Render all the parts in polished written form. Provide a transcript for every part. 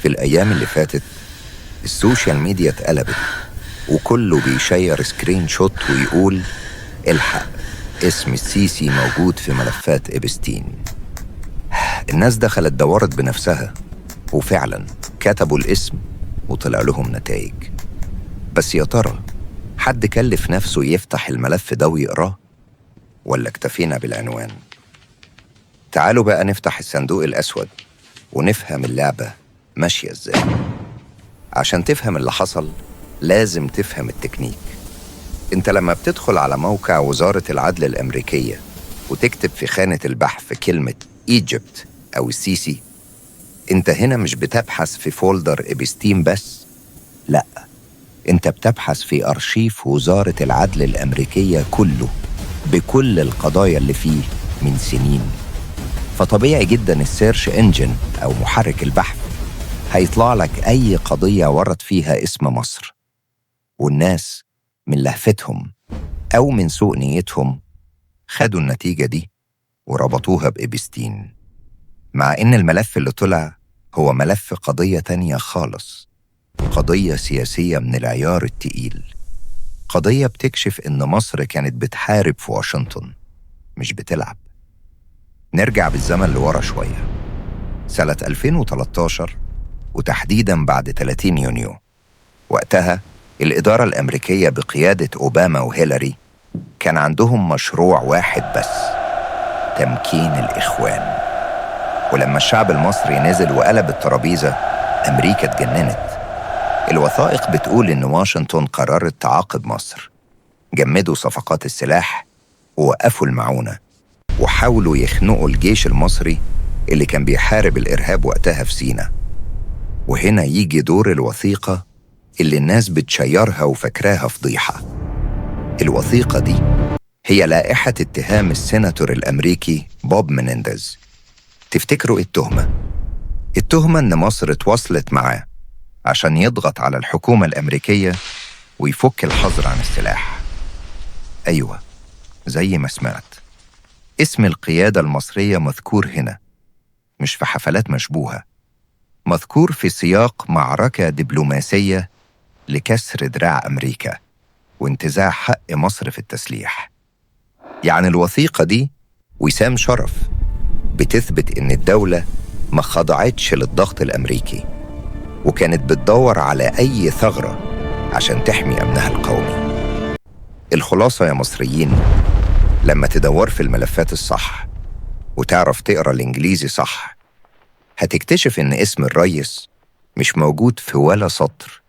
في الأيام اللي فاتت السوشيال ميديا اتقلبت، وكله بيشير سكرين شوت ويقول الحق اسم السيسي موجود في ملفات إبستين. الناس دخلت دورت بنفسها وفعلا كتبوا الاسم وطلع لهم نتائج. بس يا ترى حد كلف نفسه يفتح الملف ده ويقراه ولا اكتفينا بالعنوان؟ تعالوا بقى نفتح الصندوق الأسود ونفهم اللعبة ماشية ازاي. عشان تفهم اللي حصل لازم تفهم التكنيك. انت لما بتدخل على موقع وزارة العدل الأمريكية وتكتب في خانة البحث كلمة إيجيبت أو السيسي، انت هنا مش بتبحث في فولدر إبستين بس، لأ، انت بتبحث في أرشيف وزارة العدل الأمريكية كله بكل القضايا اللي فيه من سنين. فطبيعي جدا السيرش انجن أو محرك البحث هيطلع لك أي قضية ورد فيها اسم مصر، والناس من لهفتهم أو من سوء نيتهم خدوا النتيجة دي وربطوها بإبستين، مع إن الملف اللي طلع هو ملف قضية تانية خالص، قضية سياسية من العيار التقيل، قضية بتكشف إن مصر كانت بتحارب في واشنطن مش بتلعب. نرجع بالزمن لورا شوية، سنة 2013 وتحديداً بعد 30 يونيو. وقتها الإدارة الأمريكية بقيادة أوباما وهيلاري كان عندهم مشروع واحد بس: تمكين الإخوان. ولما الشعب المصري نزل وقلب الترابيزة أمريكا اتجننت. الوثائق بتقول إن واشنطن قررت تعاقب مصر، جمدوا صفقات السلاح ووقفوا المعونة وحاولوا يخنقوا الجيش المصري اللي كان بيحارب الإرهاب وقتها في سيناء. وهنا يجي دور الوثيقة اللي الناس بتشيرها وفكراها فضيحة. الوثيقة دي هي لائحة اتهام السيناتور الأمريكي بوب منينديز. تفتكروا التهمة؟ التهمة إن مصر تواصلت معاه عشان يضغط على الحكومة الأمريكية ويفك الحظر عن السلاح. أيوة، زي ما سمعت، اسم القيادة المصرية مذكور هنا، مش في حفلات مشبوهة، مذكور في سياق معركة دبلوماسية لكسر دراع أمريكا وانتزاع حق مصر في التسليح. يعني الوثيقة دي وسام شرف بتثبت إن الدولة ما خضعتش للضغط الأمريكي وكانت بتدور على أي ثغرة عشان تحمي أمنها القومي. الخلاصة يا مصريين، لما تدور في الملفات الصح وتعرف تقرأ الإنجليزي صح هتكتشف إن اسم الرئيس مش موجود في ولا سطر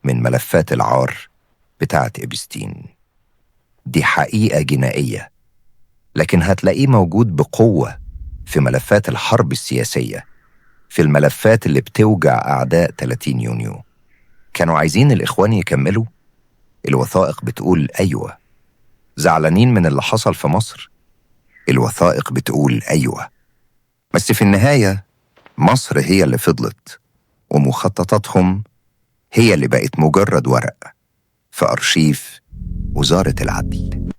من ملفات العار بتاعت إبستين. دي حقيقة جنائية، لكن هتلاقيه موجود بقوة في ملفات الحرب السياسية، في الملفات اللي بتوجع أعداء 30 يونيو. كانوا عايزين الإخوان يكملوا؟ الوثائق بتقول أيوة. زعلانين من اللي حصل في مصر؟ الوثائق بتقول أيوة. بس في النهاية مصر هي اللي فضلت، ومخططاتهم هي اللي بقت مجرد ورق في أرشيف وزارة العدل.